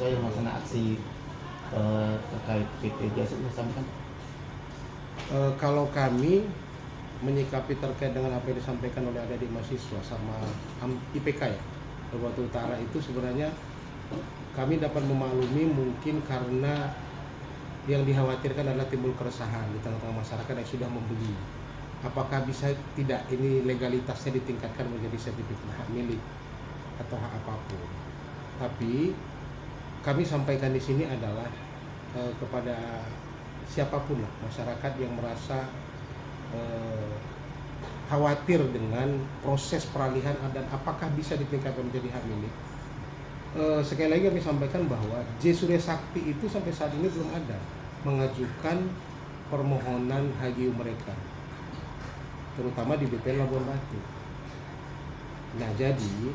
sesuai dengan rencana aksi terkait PT Jasa disampaikan? Kalau kami menyikapi terkait dengan apa yang disampaikan oleh adik mahasiswa sama IPK ya, Batu Utara, itu sebenarnya kami dapat memaklumi mungkin karena yang dikhawatirkan adalah timbul keresahan di tengah-tengah masyarakat yang sudah membeli. Apakah bisa tidak ini legalitasnya ditingkatkan menjadi sertifikat hak milik atau hak apapun. Tapi kami sampaikan di sini adalah kepada siapapun lah masyarakat yang merasa khawatir dengan proses peralihan dan apakah bisa ditingkatkan menjadi hak milik. Sekali lagi kami sampaikan bahwa J Surya Sakti itu sampai saat ini belum ada mengajukan permohonan HGU mereka, terutama di BPN Labuan Batu. Nah, jadi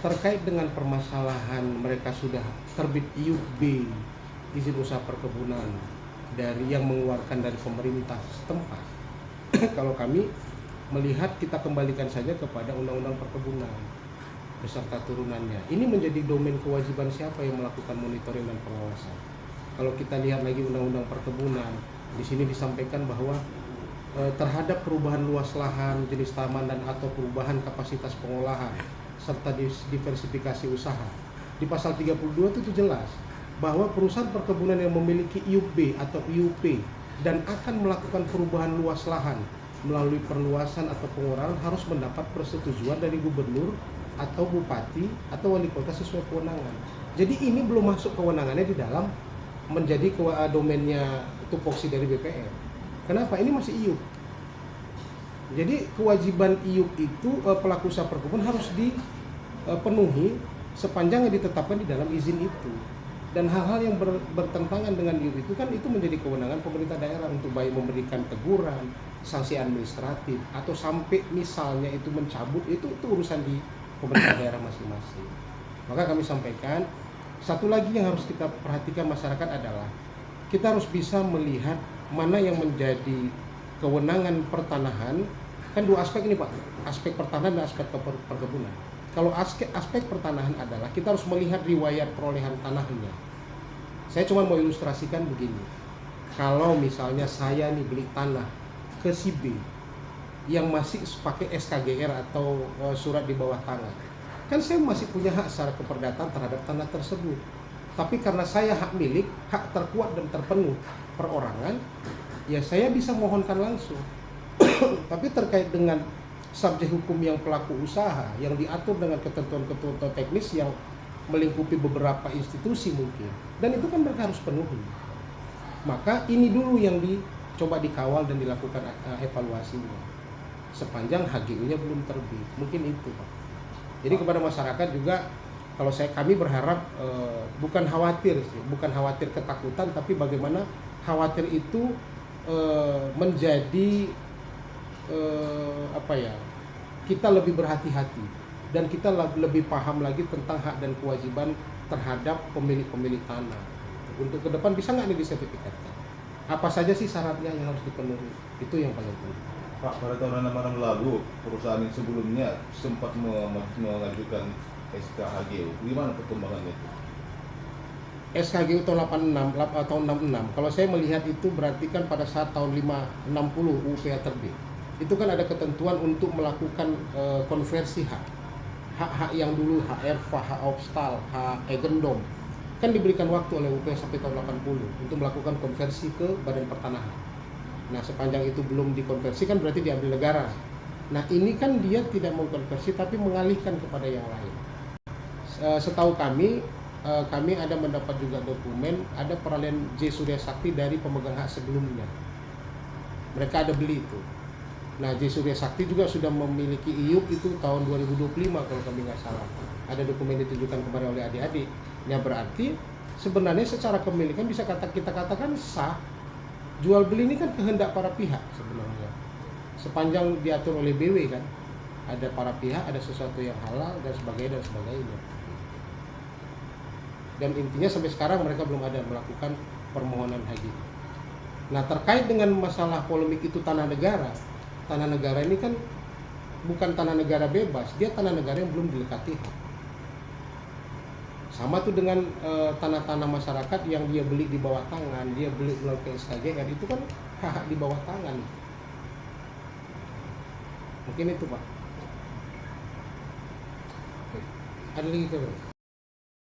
terkait dengan permasalahan mereka sudah terbit IUB, izin usaha perkebunan, dari yang mengeluarkan dari pemerintah setempat. Kalau kami melihat, kita kembalikan saja kepada Undang-Undang Perkebunan beserta turunannya. Ini menjadi domain kewajiban siapa yang melakukan monitoring dan pengawasan. Kalau kita lihat lagi Undang-Undang Perkebunan, di sini disampaikan bahwa terhadap perubahan luas lahan, jenis taman dan atau perubahan kapasitas pengolahan serta diversifikasi usaha. Di pasal 32 itu jelas bahwa perusahaan perkebunan yang memiliki IUB atau IUP dan akan melakukan perubahan luas lahan melalui perluasan atau pengurangan harus mendapat persetujuan dari gubernur atau bupati atau wali kota sesuai kewenangan. Jadi ini belum masuk kewenangannya di dalam menjadi domainnya tupoksi dari BPN. Kenapa? Ini masih IUP. Jadi kewajiban IUP itu pelaku usaha perkebunan harus dipenuhi sepanjang yang ditetapkan di dalam izin itu. Dan hal-hal yang bertentangan dengan IUP itu kan itu menjadi kewenangan pemerintah daerah untuk baik memberikan teguran, sanksi administratif, atau sampai misalnya itu mencabut, itu urusan di pemerintah daerah masing-masing. Maka kami sampaikan, satu lagi yang harus kita perhatikan masyarakat adalah kita harus bisa melihat mana yang menjadi kewenangan pertanahan. Kan dua aspek ini Pak, aspek pertanahan dan aspek perkebunan. Kalau aspek pertanahan adalah kita harus melihat riwayat perolehan tanahnya. Saya cuma mau ilustrasikan begini. Kalau misalnya saya nih beli tanah ke si B yang masih pakai SKGR atau surat di bawah tangan, kan saya masih punya hak secara keperdataan terhadap tanah tersebut. Tapi karena saya hak milik, hak terkuat dan terpenuh perorangan, ya saya bisa mohonkan langsung. Tapi terkait dengan subjek hukum yang pelaku usaha yang diatur dengan ketentuan-ketentuan teknis yang melingkupi beberapa institusi mungkin, dan itu kan mereka harus penuhi. Maka ini dulu yang dicoba dikawal dan dilakukan evaluasinya sepanjang HGU-nya belum terbit. Mungkin itu Pak. Jadi kepada masyarakat juga, kalau kami berharap bukan khawatir sih, bukan khawatir ketakutan, tapi bagaimana khawatir itu menjadi kita lebih berhati-hati dan kita lebih paham lagi tentang hak dan kewajiban terhadap pemilik-pemilik tanah. Untuk ke depan bisa nggak nih disertifikatkan? Apa saja sih syaratnya yang harus dipenuhi? Itu yang paling penting. Pak, pada tahun 66 lalu perusahaan yang sebelumnya sempat mengajukan SK HGU. Gimana perkembangannya itu? SKGU tahun 86 tahun 66. Kalau saya melihat itu berarti kan pada saat tahun 60 UPA terbit. Itu kan ada ketentuan untuk melakukan konversi hak yang dulu hak erfa, hak obstal, hak egendom. Kan diberikan waktu oleh UPA sampai tahun 80 untuk melakukan konversi ke badan pertanahan. Nah, sepanjang itu belum dikonversi kan berarti diambil negara. Nah, ini kan dia tidak mau konversi tapi mengalihkan kepada yang lain. Setahu kami ada mendapat juga dokumen, ada peralihan J Surya Sakti dari pemegang hak sebelumnya. Mereka ada beli itu. Nah, J Surya Sakti juga sudah memiliki IUP itu tahun 2025 kalau kami nggak salah. Ada dokumen ditunjukkan kepada oleh adik-adik. Ya berarti sebenarnya secara kepemilikan bisa kita katakan sah. Jual beli ini kan kehendak para pihak sebenarnya. Sepanjang diatur oleh BW kan. Ada para pihak, ada sesuatu yang halal dan sebagainya. Dan intinya sampai sekarang mereka belum ada melakukan permohonan HGU. Nah, terkait dengan masalah polemik itu tanah negara. Tanah negara ini kan bukan tanah negara bebas, dia tanah negara yang belum dilekati hak. Sama tuh dengan tanah-tanah masyarakat yang dia beli di bawah tangan, dia beli melalui SKGR, itu kan hak di bawah tangan. Mungkin itu Pak. Ada lagi Pak?